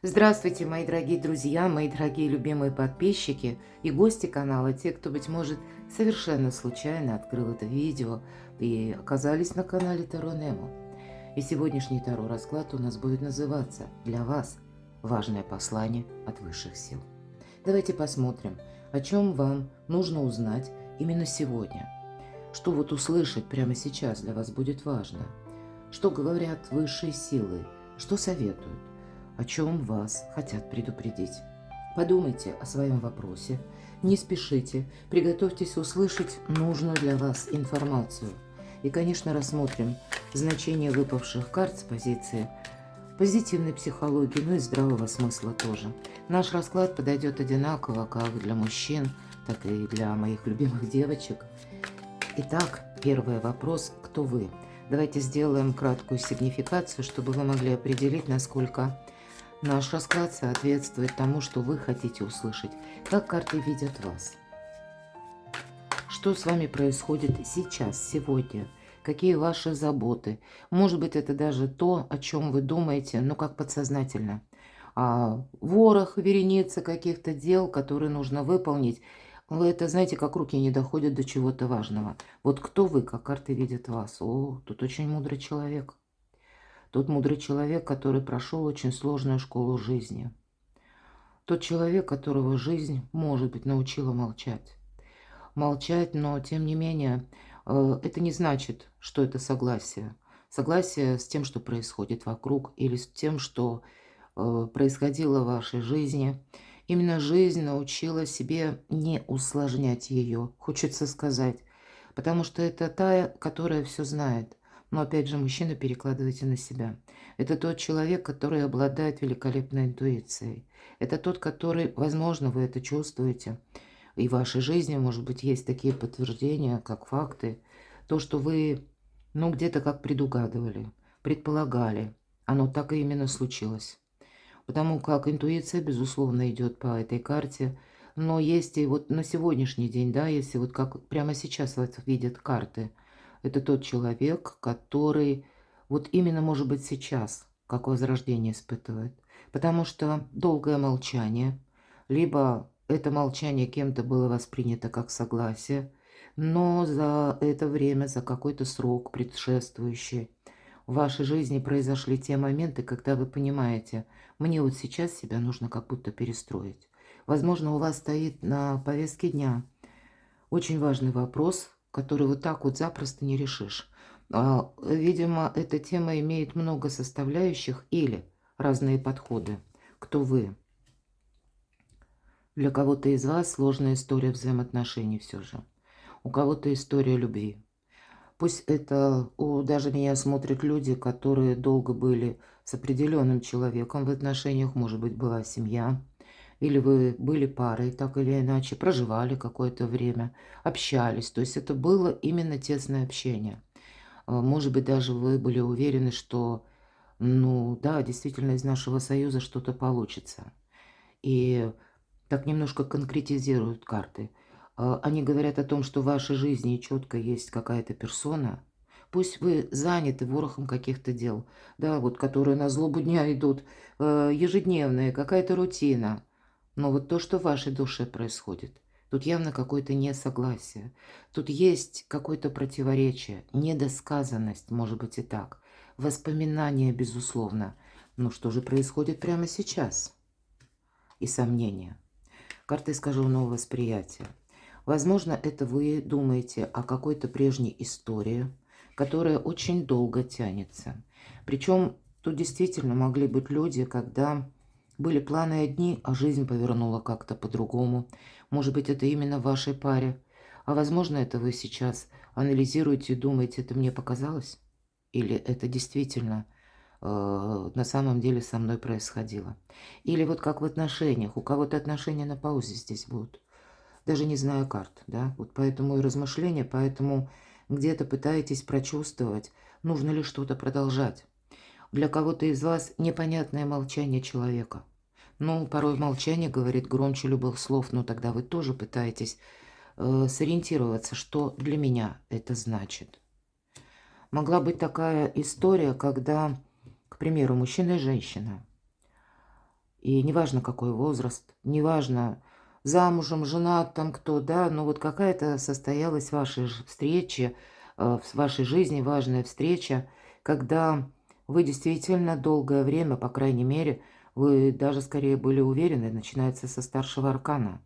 Здравствуйте, мои дорогие друзья, мои дорогие любимые подписчики и гости канала, те, кто, быть может, совершенно случайно открыл это видео и оказались на канале Таро Немо. И сегодняшний Таро расклад у нас будет называться «Для вас важное послание от высших сил». Давайте посмотрим, о чем вам нужно узнать именно сегодня. Что вот услышать прямо сейчас для вас будет важно. Что говорят высшие силы, что советуют, о чем вас хотят предупредить. Подумайте о своем вопросе, не спешите, приготовьтесь услышать нужную для вас информацию. И, конечно, рассмотрим значение выпавших карт с позиции позитивной психологии, ну и здравого смысла тоже. Наш расклад подойдет одинаково как для мужчин, так и для моих любимых девочек. Итак, первый вопрос: кто вы? Давайте сделаем краткую сигнификацию, чтобы вы могли определить, насколько наш расклад соответствует тому, что вы хотите услышать. Как карты видят вас? Что с вами происходит сейчас, сегодня? Какие ваши заботы? Может быть, это даже то, о чем вы думаете, но как подсознательно. Ворох, вереница каких-то дел, которые нужно выполнить. Вы это знаете, как руки не доходят до чего-то важного. Вот кто вы, как карты видят вас? О, тут очень мудрый человек. Тот мудрый человек, который прошел очень сложную школу жизни. Тот человек, которого жизнь, может быть, научила молчать. Молчать, но тем не менее, это не значит, что это согласие. Согласие с тем, что происходит вокруг, или с тем, что происходило в вашей жизни. Именно жизнь научила себе не усложнять ее, хочется сказать. Потому что это та, которая все знает. Но опять же, мужчина, перекладывайте на себя. Это тот человек, который обладает великолепной интуицией. Это тот, который, возможно, вы это чувствуете. И в вашей жизни, может быть, есть такие подтверждения, как факты. То, что вы, ну, где-то как предугадывали, предполагали. Оно так и именно случилось. Потому как интуиция, безусловно, идет по этой карте. Но есть и вот на сегодняшний день, да, если вот как прямо сейчас вас видят карты, это тот человек, который вот именно, может быть, сейчас как возрождение испытывает. Потому что долгое молчание, либо это молчание кем-то было воспринято как согласие, но за это время, за какой-то срок предшествующий, в вашей жизни произошли те моменты, когда вы понимаете, мне вот сейчас себя нужно как будто перестроить. Возможно, у вас стоит на повестке дня очень важный вопрос, который вот так вот запросто не решишь. Видимо, эта тема имеет много составляющих или разные подходы. Кто вы? Для кого-то из вас сложная история взаимоотношений все же. У кого-то история любви. Пусть это даже меня смотрят люди, которые долго были с определенным человеком в отношениях, может быть, была семья, или вы были парой, так или иначе, проживали какое-то время, общались. То есть это было именно тесное общение. Может быть, даже вы были уверены, что, ну да, действительно из нашего союза что-то получится. И так немножко конкретизируют карты. Они говорят о том, что в вашей жизни четко есть какая-то персона. Пусть вы заняты ворохом каких-то дел, да, вот которые на злобу дня идут, ежедневные, какая-то рутина. Но вот то, что в вашей душе происходит, тут явно какое-то несогласие. Тут есть какое-то противоречие, недосказанность, может быть и так. Воспоминания, безусловно. Но что же происходит прямо сейчас? И сомнения. Карта искаженного восприятия. Возможно, это вы думаете о какой-то прежней истории, которая очень долго тянется. Причем тут действительно могли быть люди, когда были планы одни, а жизнь повернула как-то по-другому. Может быть, это именно в вашей паре. А возможно, это вы сейчас анализируете и думаете, это мне показалось? Или это действительно на самом деле со мной происходило? Или вот как в отношениях. У кого-то отношения на паузе здесь будут. Даже не зная карт, да. Вот поэтому и размышления, поэтому где-то пытаетесь прочувствовать, нужно ли что-то продолжать. Для кого-то из вас непонятное молчание человека. Ну, порой молчание говорит громче любых слов, но тогда вы тоже пытаетесь сориентироваться, что для меня это значит. Могла быть такая история, когда, к примеру, мужчина и женщина. И неважно, какой возраст, неважно, замужем, женат там кто, да, но вот какая-то состоялась ваша встреча, в вашей жизни важная встреча, когда вы действительно долгое время, по крайней мере, вы даже скорее были уверены, начинается со старшего аркана.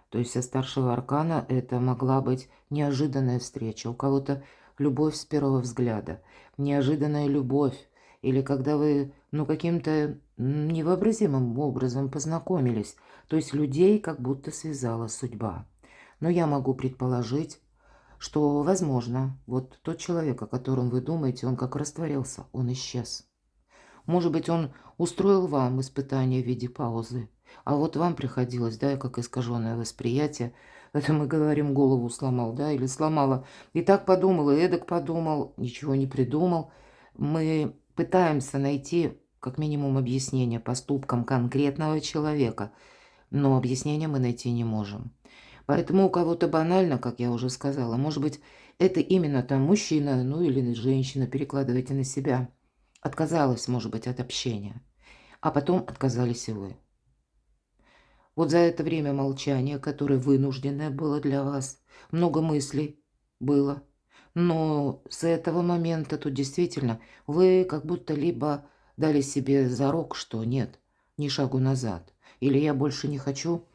То есть со старшего аркана это могла быть неожиданная встреча, у кого-то любовь с первого взгляда, неожиданная любовь, или когда вы, ну, каким-то невообразимым образом познакомились. То есть людей как будто связала судьба. Но я могу предположить, что, возможно, вот тот человек, о котором вы думаете, он как растворился, он исчез. Может быть, он устроил вам испытание в виде паузы, а вот вам приходилось, да, как искаженное восприятие, это мы говорим, голову сломал, да, или сломала. И так подумал, и эдак подумал, ничего не придумал. Мы пытаемся найти как минимум объяснение поступкам конкретного человека, но объяснения мы найти не можем. Поэтому у кого-то банально, как я уже сказала, может быть, это именно там мужчина, ну или женщина, перекладывайте на себя, отказалась, может быть, от общения, а потом отказались и вы. Вот за это время молчания, которое вынужденное было для вас, много мыслей было. Но с этого момента тут действительно вы как будто либо дали себе зарок, что нет, ни шагу назад, или я больше не хочу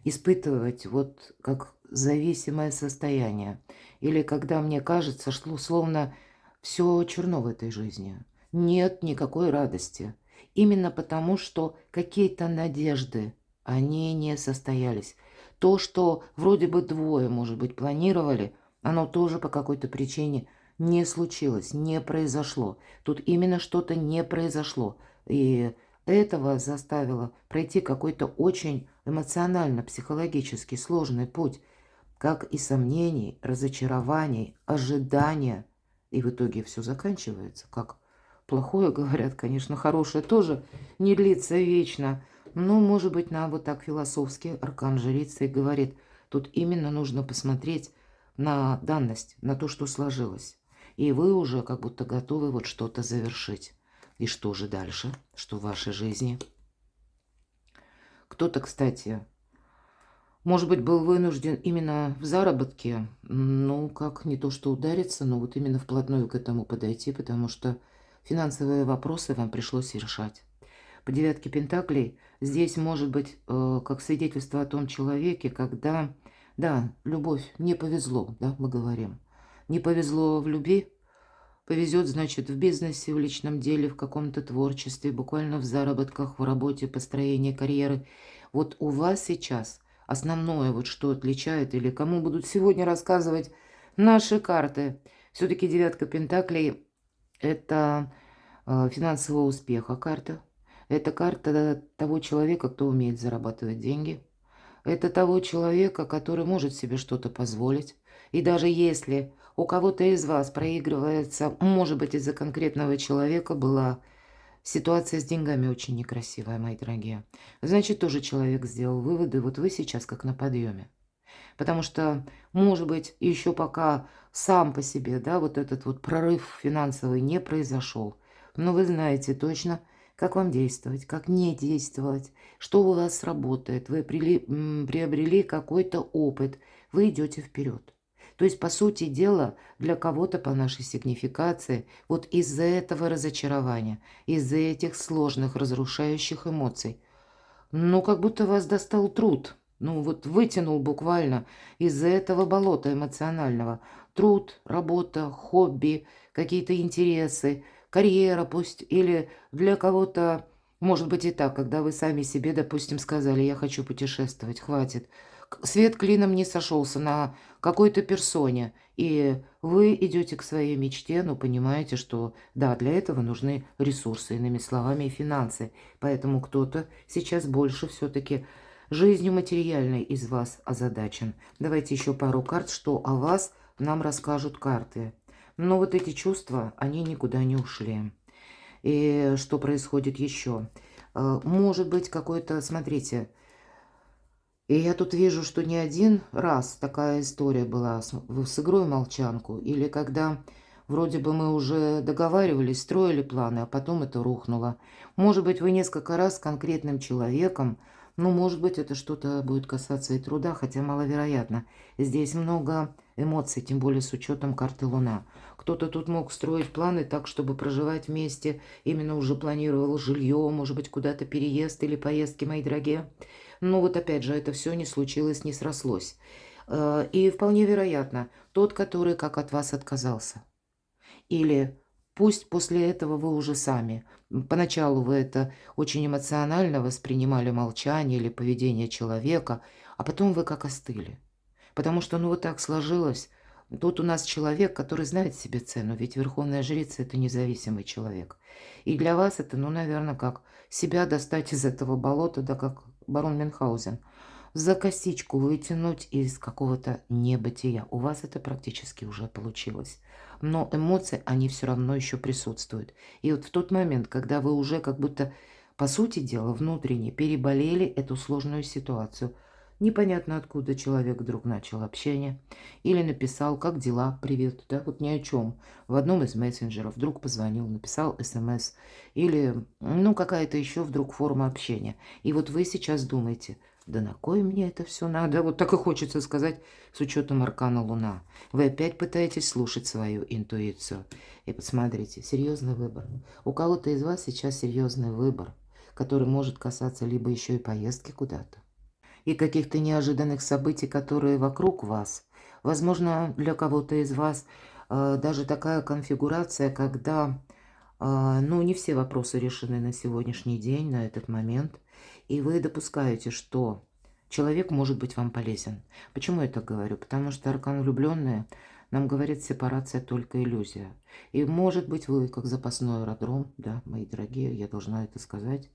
испытывать вот как зависимое состояние, или когда мне кажется, что словно все черно в этой жизни, нет никакой радости, именно потому, что какие-то надежды, они не состоялись. То, что вроде бы двое, может быть, планировали, оно тоже по какой-то причине не случилось, не произошло. Тут именно что-то не произошло. И этого заставило пройти какой-то очень эмоционально, психологически сложный путь, как и сомнений, разочарований, ожидания. И в итоге все заканчивается, как плохое, говорят, конечно, хорошее тоже не длится вечно. Но, может быть, нам вот так философски аркан жрицы и говорит, тут именно нужно посмотреть на данность, на то, что сложилось. И вы уже как будто готовы вот что-то завершить. И что же дальше? Что в вашей жизни? Кто-то, кстати, может быть, был вынужден именно в заработке, ну, как не то что удариться, но вот именно вплотную к этому подойти, потому что финансовые вопросы вам пришлось решать. По девятке пентаклей здесь может быть как свидетельство о том человеке, когда, да, любовь, не повезло, да, мы говорим. Не повезло в любви, повезет, значит, в бизнесе, в личном деле, в каком-то творчестве, буквально в заработках, в работе, построении карьеры. Вот у вас сейчас основное, вот что отличает, или кому будут сегодня рассказывать наши карты. Все-таки девятка пентаклей– это финансового успеха карта. Это карта того человека, кто умеет зарабатывать деньги. Это того человека, который может себе что-то позволить. И даже если у кого-то из вас проигрывается, может быть, из-за конкретного человека была ситуация с деньгами очень некрасивая, мои дорогие, значит, тоже человек сделал выводы, вот вы сейчас как на подъеме. Потому что, может быть, еще пока сам по себе, да, вот этот вот прорыв финансовый не произошел, но вы знаете точно, как вам действовать, как не действовать, что у вас сработает. Вы приобрели какой-то опыт, вы идете вперед. То есть, по сути дела, для кого-то по нашей сигнификации, вот из-за этого разочарования, из-за этих сложных, разрушающих эмоций, ну, как будто вас достал труд. Ну, вот вытянул буквально из-за этого болота эмоционального. Труд, работа, хобби, какие-то интересы, карьера пусть. Или для кого-то, может быть и так, когда вы сами себе, допустим, сказали, я хочу путешествовать, хватит. Свет клином не сошелся на какой-то персоне. И вы идете к своей мечте, но понимаете, что да, для этого нужны ресурсы, иными словами, и финансы. Поэтому кто-то сейчас больше все-таки жизнью материальной из вас озадачен. Давайте еще пару карт, что о вас нам расскажут карты. Но вот эти чувства, они никуда не ушли. И что происходит еще? Может быть какой-то, смотрите, и я тут вижу, что не один раз такая история была с игрой «Молчанку», или когда Вроде бы мы уже договаривались, строили планы, а потом это рухнуло. Может быть, вы несколько раз с конкретным человеком, ну, может быть, это что-то будет касаться и труда, хотя маловероятно. Здесь много эмоций, тем более с учетом карты Луна. Кто-то тут мог строить планы так, чтобы проживать вместе, именно уже планировал жилье, может быть, куда-то переезд или поездки, мои дорогие. Но вот опять же, это все не случилось, не срослось. И вполне вероятно, тот, который как от вас отказался. Или пусть после этого вы уже сами. Поначалу вы это очень эмоционально воспринимали молчание или поведение человека, а потом вы как остыли. Потому что, ну, вот так сложилось. Тут у нас человек, который знает себе цену, ведь Верховная Жрица – это независимый человек. И для вас это, ну, наверное, как себя достать из этого болота, да как барон Мюнхгаузен. За косичку вытянуть из какого-то небытия. У вас это практически уже получилось. Но эмоции, они все равно еще присутствуют. И вот в тот момент, когда вы уже как будто, по сути дела, внутренне переболели эту сложную ситуацию, непонятно откуда человек вдруг начал общение или написал «как дела? Привет», да, вот ни о чем. В одном из мессенджеров вдруг позвонил, написал смс или, ну, какая-то еще вдруг форма общения. И вот вы сейчас думаете – да на кой мне это все надо? Вот так и хочется сказать с учетом аркана Луна. Вы опять пытаетесь слушать свою интуицию. И посмотрите, серьезный выбор. У кого-то из вас сейчас серьезный выбор, который может касаться либо еще и поездки куда-то, и каких-то неожиданных событий, которые вокруг вас. Возможно, для кого-то из вас даже такая конфигурация, когда, ну, не все вопросы решены на сегодняшний день, на этот момент, и вы допускаете, что человек может быть вам полезен. Почему я так говорю? Потому что аркан влюбленные нам говорит, сепарация только иллюзия. И может быть вы, как запасной аэродром, да, мои дорогие, я должна это сказать,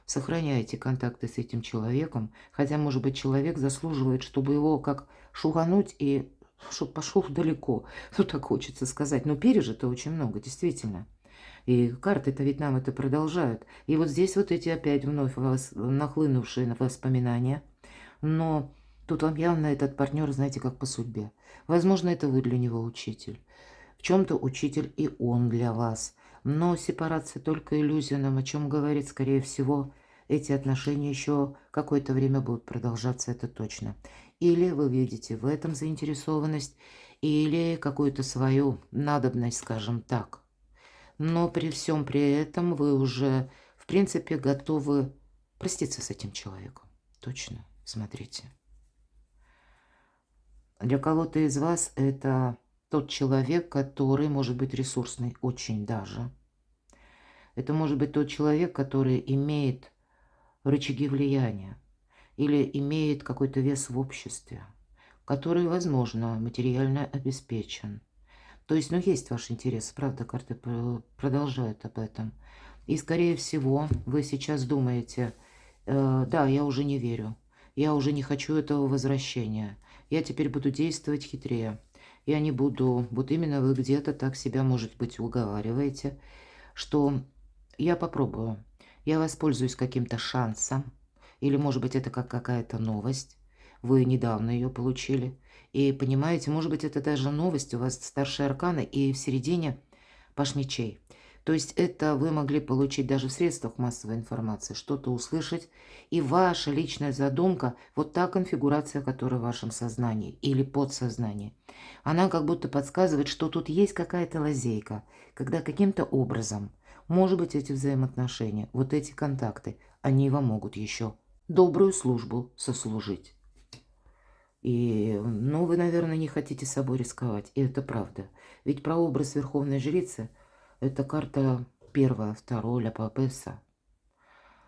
сохраняете контакты с этим человеком, хотя, может быть, человек заслуживает, чтобы его как шугануть и чтобы пошел далеко. Ну, так хочется сказать. Но пережито очень много, действительно. И карты-то ведь нам это продолжают. И вот здесь вот эти опять вновь нахлынувшие воспоминания. Но тут вам явно этот партнер, знаете, как по судьбе. Возможно, это вы для него учитель. В чем-то учитель и он для вас. Но сепарация только иллюзия нам о чем говорит. Скорее всего, эти отношения еще какое-то время будут продолжаться, это точно. Или вы видите в этом заинтересованность, или какую-то свою надобность, скажем так. Но при всем при этом вы уже, в принципе, готовы проститься с этим человеком. Точно, смотрите. Для кого-то из вас это тот человек, который может быть ресурсный, очень даже. Это может быть тот человек, который имеет рычаги влияния или имеет какой-то вес в обществе, который, возможно, материально обеспечен. То есть, ну, есть ваш интерес, правда, карты продолжают об этом. И, скорее всего, вы сейчас думаете, да, я уже не верю, я уже не хочу этого возвращения, я теперь буду действовать хитрее, я не буду, вот именно вы где-то так себя, может быть, уговариваете, что я попробую, я воспользуюсь каким-то шансом, или, может быть, это как какая-то новость, вы недавно ее получили, и понимаете, может быть, это даже новость, у вас старшие арканы, и в середине паш мечей. То есть это вы могли получить даже в средствах массовой информации, что-то услышать, и ваша личная задумка, вот та конфигурация, которая в вашем сознании или подсознании, она как будто подсказывает, что тут есть какая-то лазейка, когда каким-то образом, может быть, эти взаимоотношения, вот эти контакты, они вам могут еще добрую службу сослужить. И, ну, вы, наверное, не хотите собой рисковать, и это правда. Ведь прообраз Верховной Жрицы – это карта первая, вторая, ля папесса.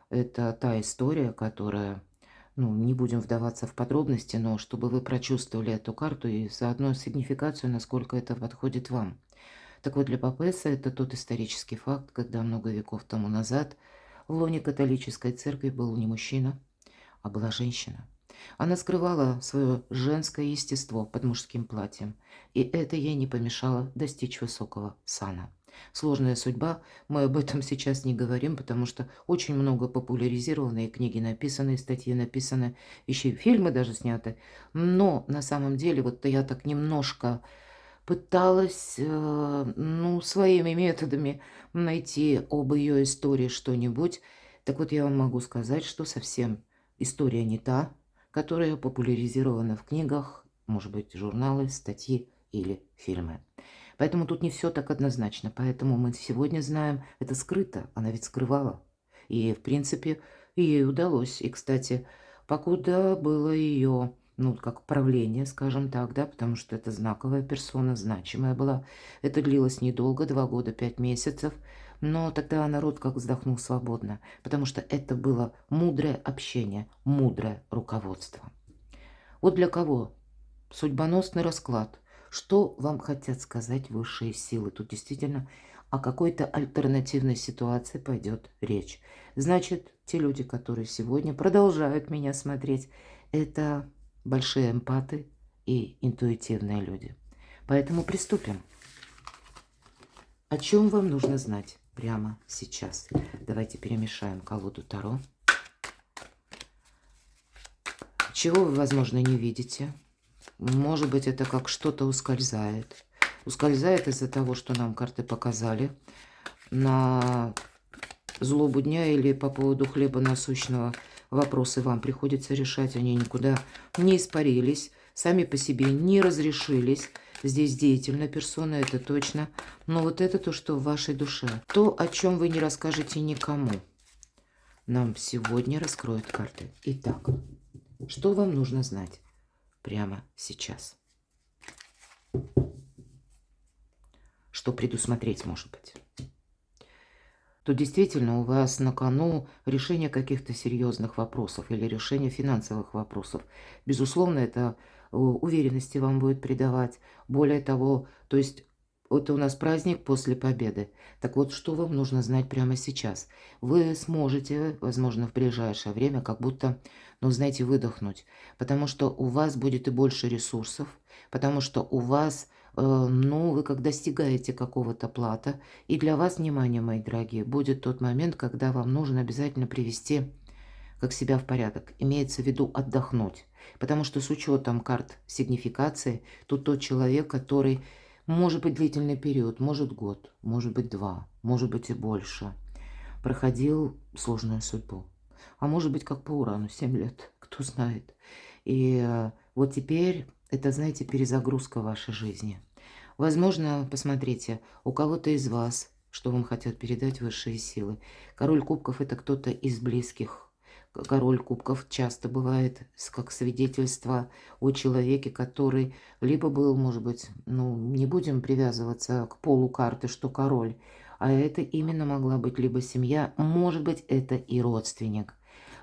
Это та история, которая, ну, не будем вдаваться в подробности, но чтобы вы прочувствовали эту карту и заодно сигнификацию, насколько это подходит вам. Так вот, для папесса это тот исторический факт, когда много веков тому назад в лоне католической церкви был не мужчина, а была женщина. Она скрывала свое женское естество под мужским платьем, и это ей не помешало достичь высокого сана. Сложная судьба, мы об этом сейчас не говорим, потому что очень много популяризировано, и книги написаны, и статьи написаны, еще и фильмы даже сняты. Но на самом деле, вот я так немножко пыталась, ну, своими методами найти об ее истории что-нибудь. Так вот, я вам могу сказать, что совсем история не та, которая популяризирована в книгах, может быть, журналы, статьи или фильмы. Поэтому тут не все так однозначно. Поэтому мы сегодня знаем, это скрыто, она ведь скрывала. И, в принципе, ей удалось. И, кстати, покуда было ее, ну, как правление, скажем так, да, потому что это знаковая персона, значимая была. Это длилось недолго, 2 года, 5 месяцев. Но тогда народ как вздохнул свободно, потому что это было мудрое общение, мудрое руководство. Вот для кого судьбоносный расклад. Что вам хотят сказать высшие силы? Тут действительно о какой-то альтернативной ситуации пойдет речь. Значит, те люди, которые сегодня продолжают меня смотреть, это большие эмпаты и интуитивные люди. Поэтому приступим. О чем вам нужно знать прямо сейчас? Давайте перемешаем колоду Таро. Чего вы, возможно, не видите? Может быть, это как что-то ускользает. Ускользает из-за того, что нам карты показали. На злобу дня или по поводу хлеба насущного вопросы вам приходится решать. Они никуда не испарились, сами по себе не разрешились. Здесь деятельная персона, это точно. Но вот это то, что в вашей душе. То, о чем вы не расскажете никому. Нам сегодня раскроют карты. Итак, что вам нужно знать прямо сейчас? Что предусмотреть, может быть? Тут действительно у вас на кону решение каких-то серьезных вопросов или решение финансовых вопросов. Безусловно, это уверенности вам будет придавать. Более того, то есть это у нас праздник после победы. Так вот, что вам нужно знать прямо сейчас? Вы сможете, возможно, в ближайшее время как будто, ну, знаете, выдохнуть. Потому что у вас будет и больше ресурсов, потому что у вас, ну, вы как достигаете какого-то плата. И для вас, внимание, мои дорогие, будет тот момент, когда вам нужно обязательно привести как себя в порядок. Имеется в виду отдохнуть. Потому что с учетом карт сигнификации, тут тот человек, который... Может быть длительный период, может год, может быть 2, может быть и больше. Проходил сложную судьбу. А может быть как по Урану, 7 лет, кто знает. И вот теперь это, знаете, перезагрузка вашей жизни. Возможно, посмотрите, у кого-то из вас, что вам хотят передать высшие силы. Король кубков – это кто-то из близких. Король кубков часто бывает как свидетельство о человеке, который либо был, может быть, ну, не будем привязываться к полу карты, что король, а это именно могла быть либо семья, может быть, это и родственник.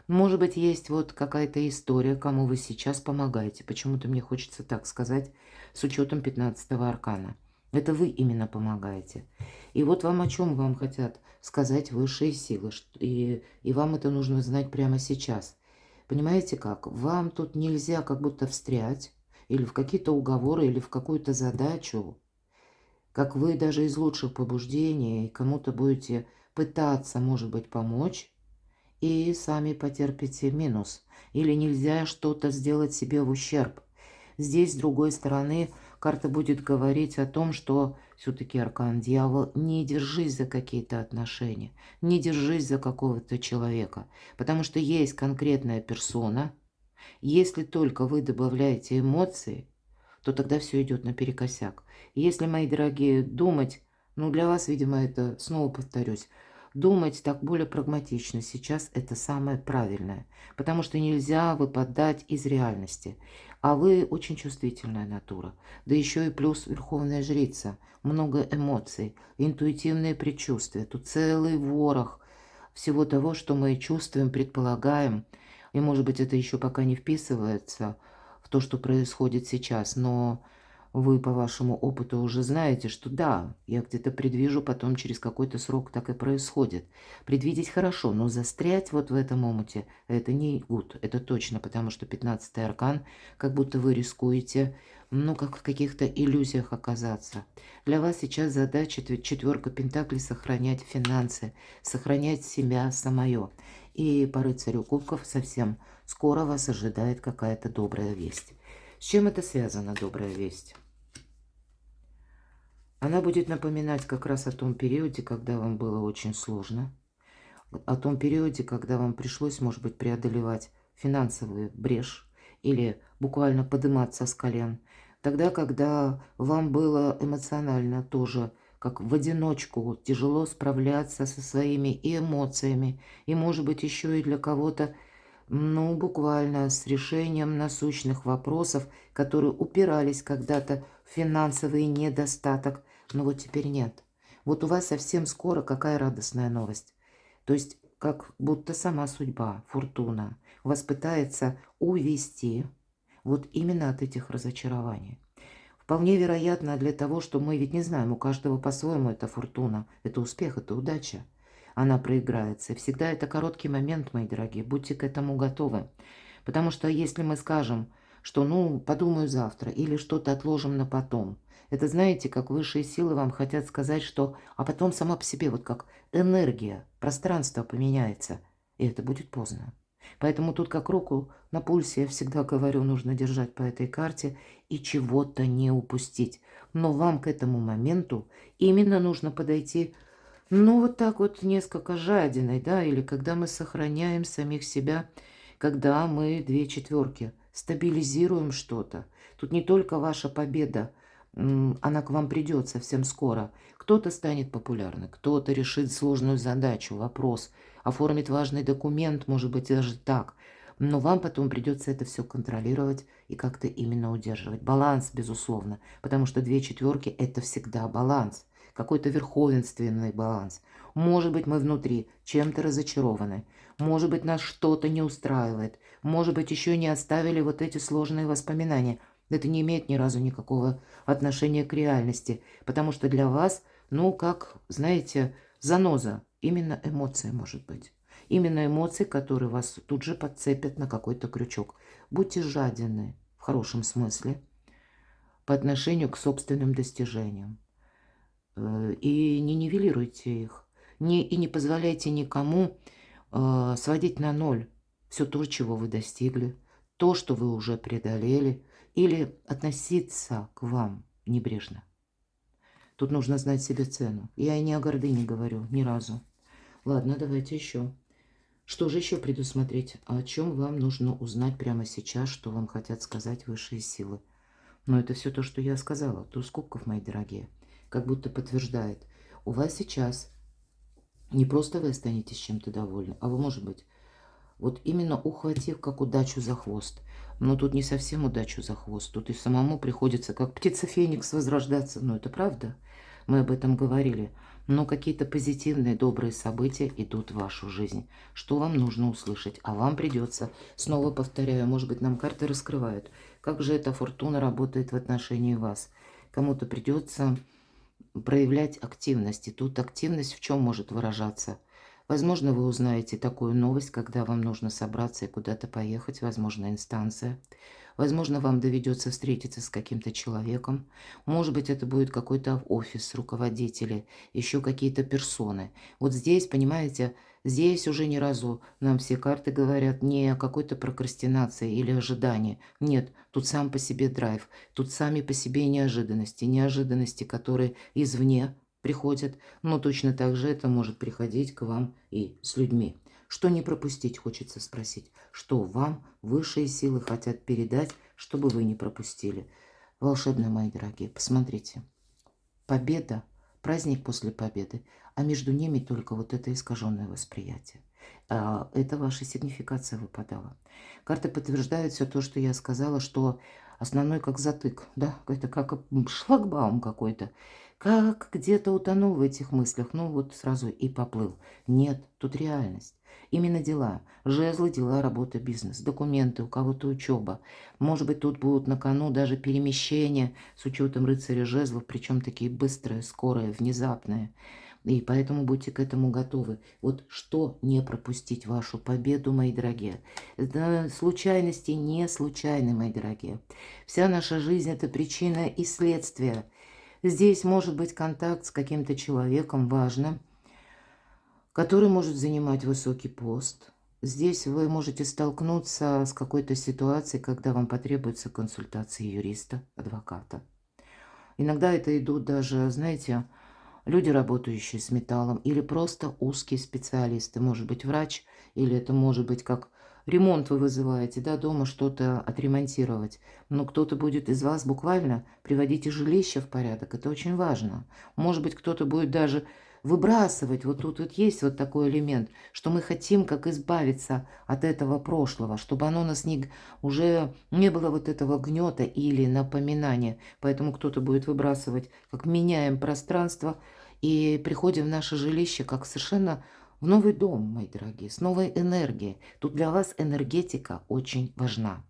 Может быть, есть вот какая-то история, кому вы сейчас помогаете. Почему-то мне хочется так сказать, с учетом 15-го аркана. Это вы именно помогаете. И вот вам о чем вам хотят сказать высшие силы. И вам это нужно знать прямо сейчас. Понимаете как? Вам тут нельзя как будто встрять или в какие-то уговоры, или в какую-то задачу, как вы даже из лучших побуждений кому-то будете пытаться, может быть, помочь, и сами потерпите минус. Или нельзя что-то сделать себе в ущерб. Здесь, с другой стороны, карта будет говорить о том, что все-таки аркан дьявол, не держись за какие-то отношения, не держись за какого-то человека, потому что есть конкретная персона. Если только вы добавляете эмоции, то тогда все идет наперекосяк. И если, мои дорогие, думать, ну для вас, видимо, это, снова повторюсь, думать так более прагматично сейчас это самое правильное, потому что нельзя выпадать из реальности. А вы очень чувствительная натура, да еще и плюс верховная жрица, много эмоций, интуитивные предчувствия, тут целый ворох всего того, что мы чувствуем, предполагаем, и может быть это еще пока не вписывается в то, что происходит сейчас, но вы по вашему опыту уже знаете, что да, я где-то предвижу, потом через какой-то срок так и происходит. Предвидеть хорошо, но застрять вот в этом омуте, это не гуд, это точно, потому что 15-й аркан, как будто вы рискуете, ну, как в каких-то иллюзиях оказаться. Для вас сейчас задача четверка пентаклей сохранять финансы, сохранять себя самое. И по рыцарю кубков совсем скоро вас ожидает какая-то добрая весть. С чем это связано, добрая весть? Она будет напоминать как раз о том периоде, когда вам было очень сложно, о том периоде, когда вам пришлось, может быть, преодолевать финансовую брешь или буквально подниматься с колен. Тогда, когда вам было эмоционально тоже, как в одиночку, тяжело справляться со своими и эмоциями, и, может быть, еще и для кого-то, ну, буквально с решением насущных вопросов, которые упирались когда-то в финансовый недостаток, но вот теперь нет. Вот у вас совсем скоро какая радостная новость. То есть как будто сама судьба, фортуна вас пытается увести вот именно от этих разочарований. Вполне вероятно для того, что мы ведь не знаем, у каждого по-своему это фортуна, это успех, это удача. Она проиграется. И всегда это короткий момент, мои дорогие, будьте к этому готовы. Потому что если мы скажем, что ну подумаю завтра или что-то отложим на потом, это знаете, как высшие силы вам хотят сказать, что а потом сама по себе вот как энергия, пространство поменяется, и это будет поздно. Поэтому тут как руку на пульсе, я всегда говорю, нужно держать по этой карте и чего-то не упустить. Но вам к этому моменту именно нужно подойти, ну вот так вот несколько жадиной, да, или когда мы сохраняем самих себя, когда мы две четверки, стабилизируем что-то. Тут не только ваша победа, она к вам придет совсем скоро. Кто-то станет популярным, кто-то решит сложную задачу, вопрос, оформит важный документ, может быть, даже так. Но вам потом придется это все контролировать и как-то именно удерживать. Баланс, безусловно, потому что две четверки – это всегда баланс, какой-то верховенственный баланс. Может быть, мы внутри чем-то разочарованы, может быть, нас что-то не устраивает, может быть, еще не оставили вот эти сложные воспоминания. Это не имеет ни разу никакого отношения к реальности, потому что для вас, ну, как, знаете, заноза, именно эмоции, может быть. Именно эмоции, которые вас тут же подцепят на какой-то крючок. Будьте жадины, в хорошем смысле, по отношению к собственным достижениям. И не нивелируйте их. И не позволяйте никому сводить на ноль все то, чего вы достигли, то, что вы уже преодолели, или относиться к вам небрежно. Тут нужно знать себе цену. Я и не о гордыне говорю ни разу. Ладно, давайте еще. Что же еще предусмотреть? О чем вам нужно узнать прямо сейчас, что вам хотят сказать высшие силы? Но это все то, что я сказала. Туз кубков, мои дорогие, как будто подтверждает. У вас сейчас не просто вы останетесь чем-то довольны, а вы, может быть, вот именно ухватив как удачу за хвост. Но тут не совсем удачу за хвост. Тут и самому приходится, как птица Феникс, возрождаться. Ну, это правда. Мы об этом говорили. Но какие-то позитивные, добрые события идут в вашу жизнь. Что вам нужно услышать? А вам придется, снова повторяю, может быть, нам карты раскрывают, как же эта фортуна работает в отношении вас. Кому-то придется проявлять активность. И тут активность в чем может выражаться? Возможно, вы узнаете такую новость, когда вам нужно собраться и куда-то поехать, возможно, инстанция. Возможно, вам доведется встретиться с каким-то человеком. Может быть, это будет какой-то офис, руководители, еще какие-то персоны. Вот здесь, понимаете, здесь уже ни разу нам все карты говорят не о какой-то прокрастинации или ожидании. Нет, тут сам по себе драйв, тут сами по себе неожиданности. Неожиданности, которые извне приходят, но точно так же это может приходить к вам и с людьми. Что не пропустить, хочется спросить. Что вам высшие силы хотят передать, чтобы вы не пропустили? Волшебные мои дорогие, посмотрите. Победа, праздник после победы, а между ними только вот это искаженное восприятие. Это ваша сигнификация выпадала. Карты подтверждают все то, что я сказала, что основной как затык, да, это как шлагбаум какой-то. Как где-то утонул в этих мыслях, ну вот сразу и поплыл. Нет, тут реальность. Именно дела, жезлы, дела, работа, бизнес, документы, у кого-то учеба. Может быть, тут будут на кону даже перемещения с учетом рыцаря жезлов, причем такие быстрые, скорые, внезапные. И поэтому будьте к этому готовы. Вот что не пропустить вашу победу, мои дорогие. Это случайности не случайны, мои дорогие. Вся наша жизнь – это причина и следствие. Здесь может быть контакт с каким-то человеком важным, который может занимать высокий пост. Здесь вы можете столкнуться с какой-то ситуацией, когда вам потребуется консультация юриста, адвоката. Иногда это идут даже, знаете, люди, работающие с металлом, или просто узкие специалисты. Может быть, врач, или это может быть как ремонт вы вызываете, да, дома что-то отремонтировать. Но кто-то будет из вас буквально приводить и жилище в порядок. Это очень важно. Может быть, кто-то будет даже выбрасывать. Вот тут вот есть вот такой элемент, что мы хотим как избавиться от этого прошлого, чтобы оно нас уже не было вот этого гнета или напоминания. Поэтому кто-то будет выбрасывать, как меняем пространство, и приходим в наше жилище как совершенно в новый дом, мои дорогие, с новой энергией. Тут для вас энергетика очень важна.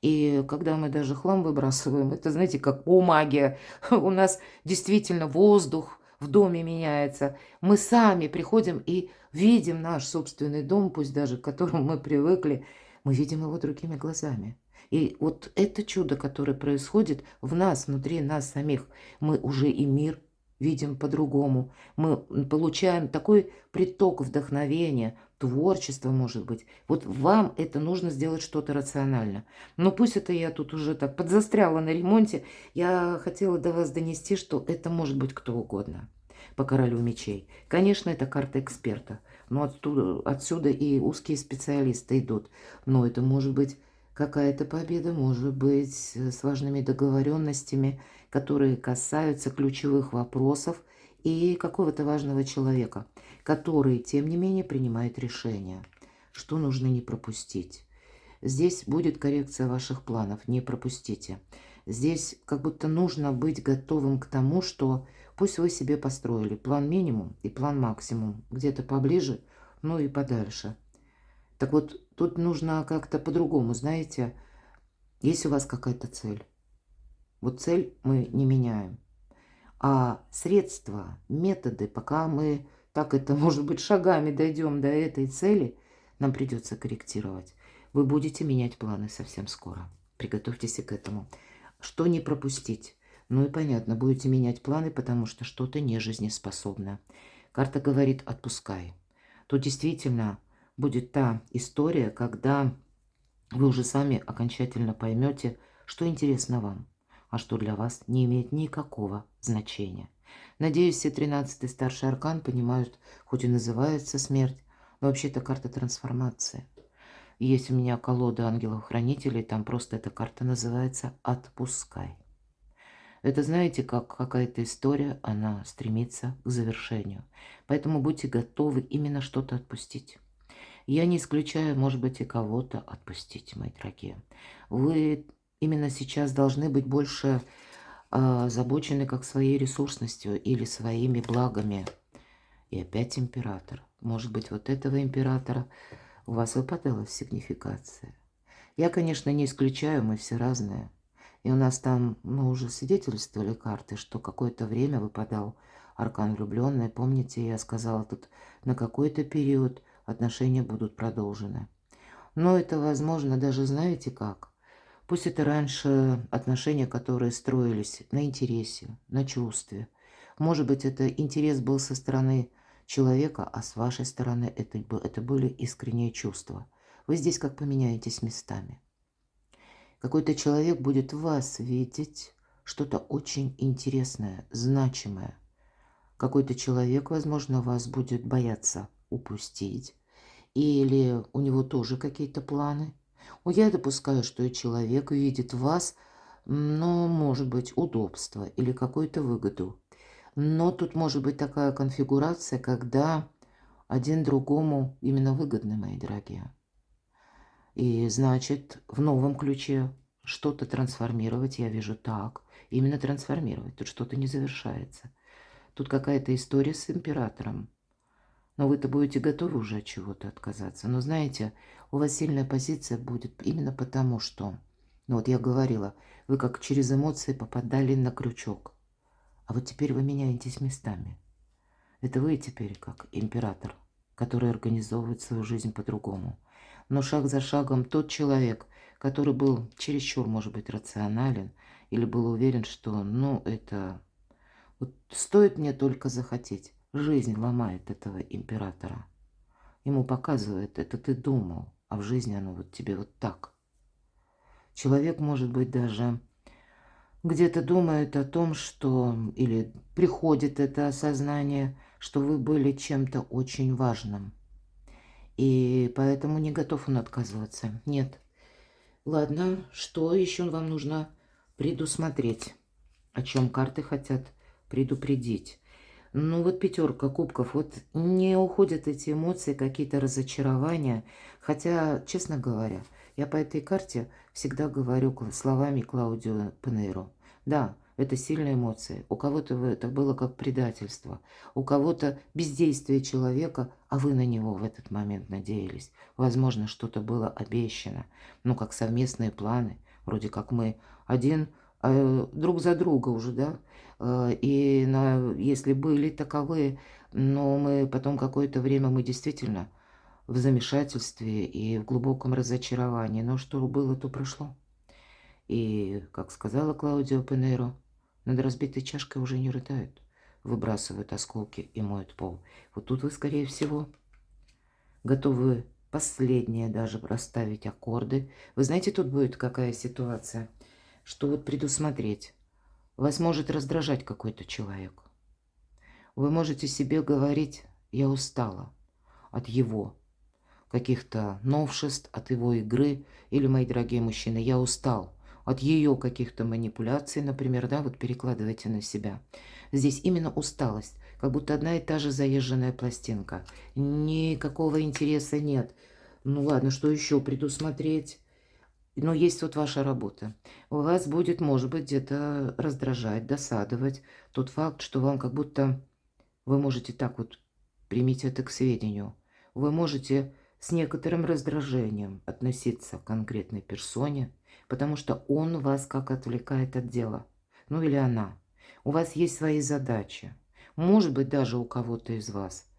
И когда мы даже хлам выбрасываем, это, знаете, как магия. У нас действительно воздух в доме меняется. Мы сами приходим и видим наш собственный дом, пусть даже к которому мы привыкли, мы видим его другими глазами. И вот это чудо, которое происходит в нас, внутри нас самих, мы уже и мир видим по-другому. Мы получаем такой приток вдохновения, творчества, может быть. Вот вам это нужно сделать что-то рационально. Но пусть это я тут уже так подзастряла на ремонте. Я хотела до вас донести, что это может быть кто угодно по королю мечей. Конечно, это карта эксперта, но отсюда и узкие специалисты идут. Но это может быть какая-то победа, может быть с важными договоренностями, которые касаются ключевых вопросов и какого-то важного человека, который, тем не менее, принимает решение, что нужно не пропустить. Здесь будет коррекция ваших планов, не пропустите. Здесь как будто нужно быть готовым к тому, что пусть вы себе построили план минимум и план максимум, где-то поближе, ну и подальше. Так вот, тут нужно как-то по-другому, знаете, есть у вас какая-то цель. Вот цель мы не меняем. А средства, методы, пока мы так это, может быть, шагами дойдем до этой цели, нам придется корректировать. Вы будете менять планы совсем скоро. Приготовьтесь и к этому. Что не пропустить? Ну и понятно, будете менять планы, потому что что-то не жизнеспособно. Карта говорит «отпускай». Тут действительно будет та история, когда вы уже сами окончательно поймете, что интересно вам, а что для вас не имеет никакого значения. Надеюсь, все 13-й старший аркан понимают, хоть и называется смерть, но вообще это карта трансформации. И есть у меня колода ангелов-хранителей, там просто эта карта называется «Отпускай». Это, знаете, как какая-то история, она стремится к завершению. Поэтому будьте готовы именно что-то отпустить. Я не исключаю, может быть, и кого-то отпустить, мои дорогие. Вы именно сейчас должны быть больше озабочены как своей ресурсностью или своими благами. И опять император. Может быть, вот этого императора у вас выпадала в сигнификации. Я, конечно, не исключаю, мы все разные. И у нас там, мы уже свидетельствовали карты, что какое-то время выпадал аркан влюбленный. Помните, я сказала тут, на какой-то период отношения будут продолжены. Но это возможно даже, знаете как? Пусть это раньше отношения, которые строились на интересе, на чувстве. Может быть, это интерес был со стороны человека, а с вашей стороны это были искренние чувства. Вы здесь как поменяетесь местами. Какой-то человек будет в вас видеть что-то очень интересное, значимое. Какой-то человек, возможно, вас будет бояться упустить. Или у него тоже какие-то планы. Я допускаю, что и человек видит в вас, но, может быть, удобство или какую-то выгоду. Но тут может быть такая конфигурация, когда один другому именно выгодны, мои дорогие. И значит, в новом ключе что-то трансформировать, я вижу так. Именно трансформировать. Тут что-то не завершается. Тут какая-то история с императором. Но вы-то будете готовы уже от чего-то отказаться. Но знаете, у вас сильная позиция будет именно потому, что... Ну вот я говорила, вы как через эмоции попадали на крючок. А вот теперь вы меняетесь местами. Это вы теперь как император, который организовывает свою жизнь по-другому. Но шаг за шагом тот человек, который был чересчур, может быть, рационален, или был уверен, что, ну, это... Вот стоит мне только захотеть. Жизнь ломает этого императора. Ему показывает, это ты думал, а в жизни оно вот тебе вот так. Человек, может быть, даже где-то думает о том, что, или приходит это осознание, что вы были чем-то очень важным. И поэтому не готов он отказываться. Нет. Ладно, что еще вам нужно предусмотреть? О чем карты хотят предупредить? Ну вот пятерка кубков, вот не уходят эти эмоции, какие-то разочарования. Хотя, честно говоря, я по этой карте всегда говорю словами Клаудио Пенейро. Да, это сильные эмоции. У кого-то это было как предательство, у кого-то бездействие человека, а вы на него в этот момент надеялись. Возможно, что-то было обещано. Ну, как совместные планы. Вроде как мы один друг за друга уже, да? И если были таковые, но мы потом какое-то время мы действительно в замешательстве и в глубоком разочаровании. Но что было, то прошло. И, как сказала Клаудио Пенейро, над разбитой чашкой уже не рыдают, выбрасывают осколки и моют пол. Вот тут вы, скорее всего, готовы последнее даже расставить аккорды. Вы знаете, тут будет какая ситуация, что вот предусмотреть. Вас может раздражать какой-то человек. Вы можете себе говорить: я устала от его каких-то новшеств, от его игры. Или, мои дорогие мужчины, я устал от ее каких-то манипуляций, например, да, вот перекладывайте на себя. Здесь именно усталость, как будто одна и та же заезженная пластинка. Никакого интереса нет. Ну ладно, что еще предусмотреть? Но есть вот ваша работа. У вас будет, может быть, где-то раздражать, досадовать тот факт, что вам как будто вы можете так вот, примите это к сведению, вы можете с некоторым раздражением относиться к конкретной персоне, потому что он вас как отвлекает от дела. Ну или она. У вас есть свои задачи. Может быть, даже у кого-то из вас.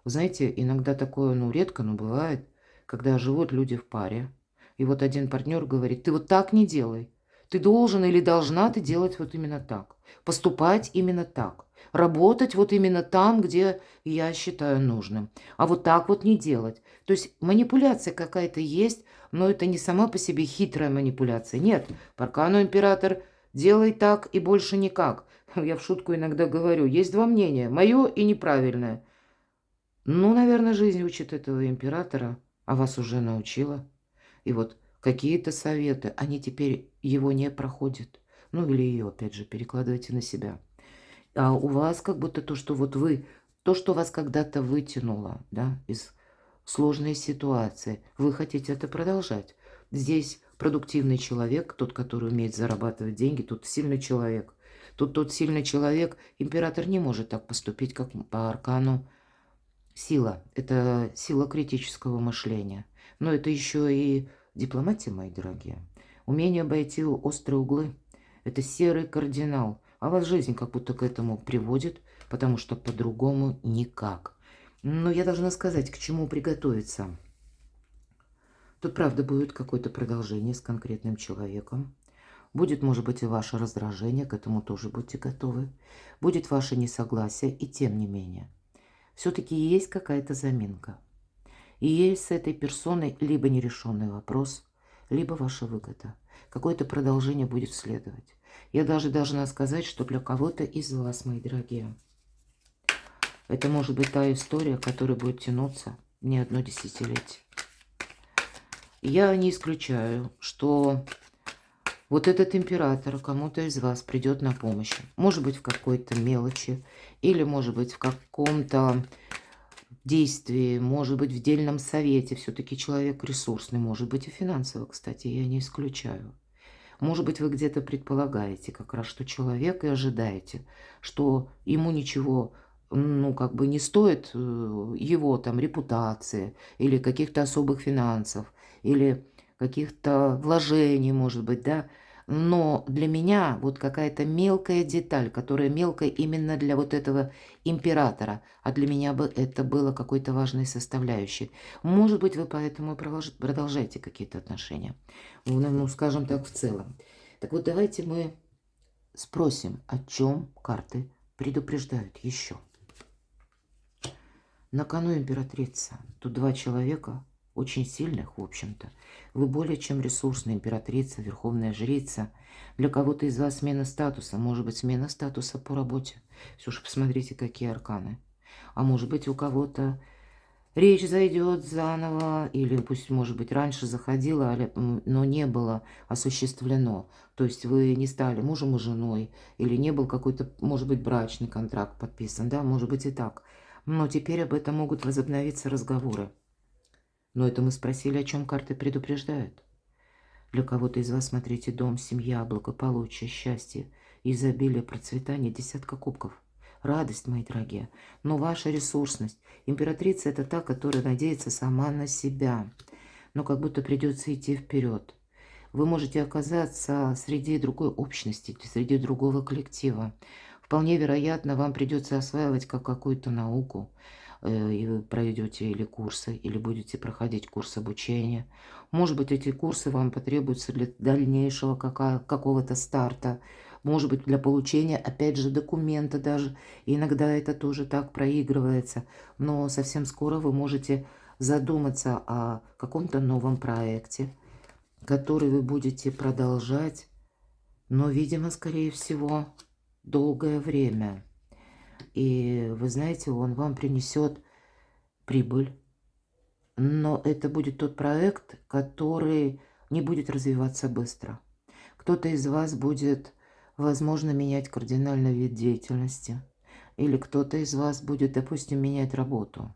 Вы знаете, иногда такое, ну, редко, но бывает, когда живут люди в паре, и вот один партнер говорит: ты вот так не делай. Ты должен или должна ты делать вот именно так. Поступать именно так. Работать вот именно там, где я считаю нужным. А вот так вот не делать. То есть манипуляция какая-то есть, но это не сама по себе хитрая манипуляция. Нет, Паркану император, делай так и больше никак. Я в шутку иногда говорю, есть два мнения, мое и неправильное. Ну, наверное, жизнь учит этого императора, а вас уже научила. И вот какие-то советы, они теперь его не проходят. Ну, или ее, опять же, перекладывайте на себя. А у вас как будто то, что вот вы, то, что вас когда-то вытянуло, да, из сложной ситуации, вы хотите это продолжать. Здесь продуктивный человек, тот, который умеет зарабатывать деньги, тут сильный человек. Тут тот сильный человек, император не может так поступить, как по аркану. Сила– это сила критического мышления. Но это еще и дипломатия, мои дорогие. Умение обойти острые углы– это серый кардинал. А вас жизнь как будто к этому приводит, потому что по-другому никак. Но я должна сказать, к чему приготовиться. Тут, правда, будет какое-то продолжение с конкретным человеком. Будет, может быть, и ваше раздражение, к этому тоже будьте готовы. Будет ваше несогласие, и тем не менее. Все-таки есть какая-то заминка. И есть с этой персоной либо нерешенный вопрос, либо ваша выгода. Какое-то продолжение будет следовать. Я даже должна сказать, что для кого-то из вас, мои дорогие, это может быть та история, которая будет тянуться не одно десятилетие. Я не исключаю, что вот этот император кому-то из вас придет на помощь. Может быть, в какой-то мелочи, или, может быть, в каком-то действии, может быть, в дельном совете. Все-таки человек ресурсный, может быть, и финансово, кстати, я не исключаю. Может быть, вы где-то предполагаете как раз, что человек, и ожидаете, что ему ничего, ну, как бы не стоит его там репутации или каких-то особых финансов, или каких-то вложений, может быть, да. Но для меня вот какая-то мелкая деталь, которая мелкая именно для вот этого императора, а для меня бы это было какой-то важной составляющей. Может быть, вы поэтому продолжаете какие-то отношения. Ну, скажем так, в целом. Так вот, давайте мы спросим, о чем карты предупреждают еще. На кону императрица. Тут два человека, очень сильных, в общем-то. Вы более чем ресурсная императрица, верховная жрица. Для кого-то из вас смена статуса, может быть, смена статуса по работе. Ксюша, посмотрите, какие арканы. А может быть, у кого-то речь зайдет заново, или пусть, может быть, раньше заходила, но не было осуществлено. То есть вы не стали мужем и женой, или не был какой-то, может быть, брачный контракт подписан, да, может быть и так. Но теперь об этом могут возобновиться разговоры. Но это мы спросили, о чем карты предупреждают. Для кого-то из вас, смотрите, дом, семья, благополучие, счастье, изобилие, процветание, десятка кубков. Радость, мои дорогие. Но ваша ресурсность. Императрица – это та, которая надеется сама на себя. Но как будто придется идти вперед. Вы можете оказаться среди другой общности, среди другого коллектива. Вполне вероятно, вам придется осваивать какую-то науку. И вы пройдете или курсы, или будете проходить курс обучения. Может быть, эти курсы вам потребуются для дальнейшего какого-то старта. Может быть, для получения, опять же, документа даже. Иногда это тоже так проигрывается. Но совсем скоро вы можете задуматься о каком-то новом проекте, который вы будете продолжать, но, видимо, скорее всего, долгое время. И вы знаете, он вам принесет прибыль. Но это будет тот проект, который не будет развиваться быстро. Кто-то из вас будет, возможно, менять кардинально вид деятельности. Или кто-то из вас будет, допустим, менять работу.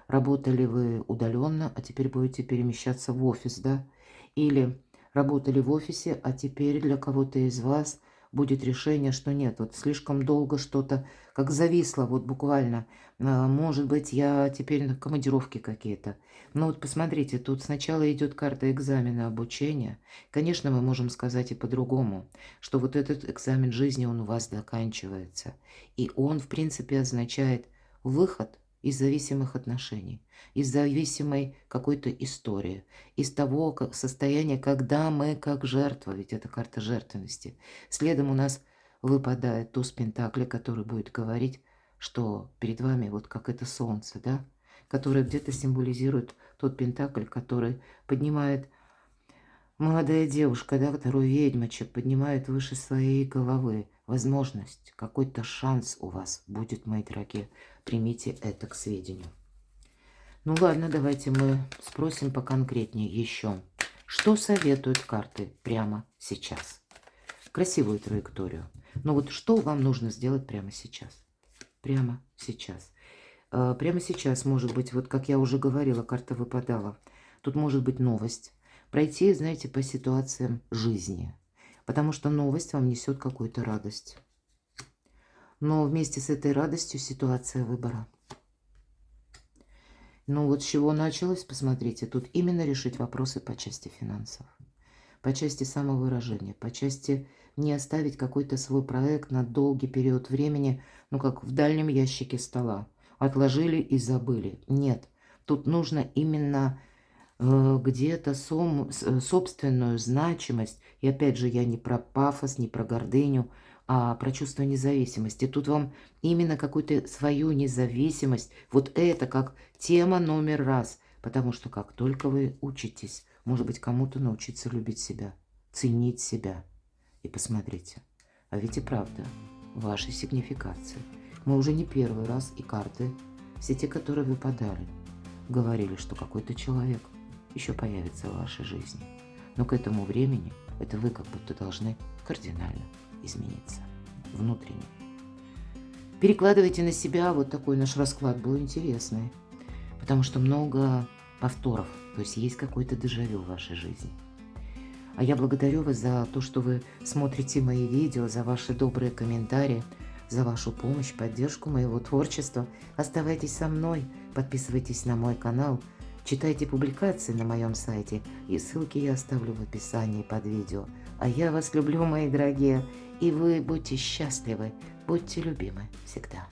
Работали вы удаленно, а теперь будете перемещаться в офис, да? Или работали в офисе, а теперь для кого-то из вас будет решение, что нет, вот слишком долго что-то как зависло, вот буквально. Может быть, я теперь на командировке какие-то. Но вот посмотрите, тут сначала идет карта экзамена обучения. Конечно, мы можем сказать и по-другому, что вот этот экзамен жизни, он у вас заканчивается. И он, в принципе, означает выход из зависимых отношений, из зависимой какой-то истории, из того состояния, когда мы как жертва, ведь это карта жертвенности. Следом у нас выпадает туз пентаклей, который будет говорить, что перед вами вот как это солнце, да, которое где-то символизирует тот пентакль, который поднимает молодая девушка, да, которую ведьмочек поднимает выше своей головы. Возможность, какой-то шанс у вас будет, мои дорогие. Примите это к сведению. Ну ладно, давайте мы спросим поконкретнее еще. Что советуют карты прямо сейчас? Красивую траекторию. Но вот что вам нужно сделать прямо сейчас? Прямо сейчас. Прямо сейчас, может быть, вот как я уже говорила, карта выпадала. Тут может быть новость. Пройти, знаете, по ситуациям жизни. Потому что новость вам несет какую-то радость. Но вместе с этой радостью ситуация выбора. Ну вот с чего началось, посмотрите. Тут именно решить вопросы по части финансов. По части самовыражения. По части не оставить какой-то свой проект на долгий период времени, ну как в дальнем ящике стола. Отложили и забыли. Нет. Тут нужно именно где-то собственную значимость. И опять же, я не про пафос, не про гордыню, а про чувство независимости. Тут вам именно какую-то свою независимость. Вот это как тема номер раз. Потому что как только вы учитесь, может быть, кому-то научиться любить себя, ценить себя. И посмотрите, а ведь и правда, вашей сигнификации. Мы уже не первый раз, и карты, все те, которые выпадали, говорили, что какой-то человек еще появится в вашей жизни. Но к этому времени это вы как будто должны кардинально измениться внутренне. Перекладывайте на себя, вот такой наш расклад был интересный, потому что много повторов, то есть есть какой-то дежавю в вашей жизни. А я благодарю вас за то, что вы смотрите мои видео, за ваши добрые комментарии, за вашу помощь, поддержку моего творчества. Оставайтесь со мной, подписывайтесь на мой канал, читайте публикации на моем сайте, и ссылки я оставлю в описании под видео. А я вас люблю, мои дорогие, и вы будьте счастливы, будьте любимы всегда.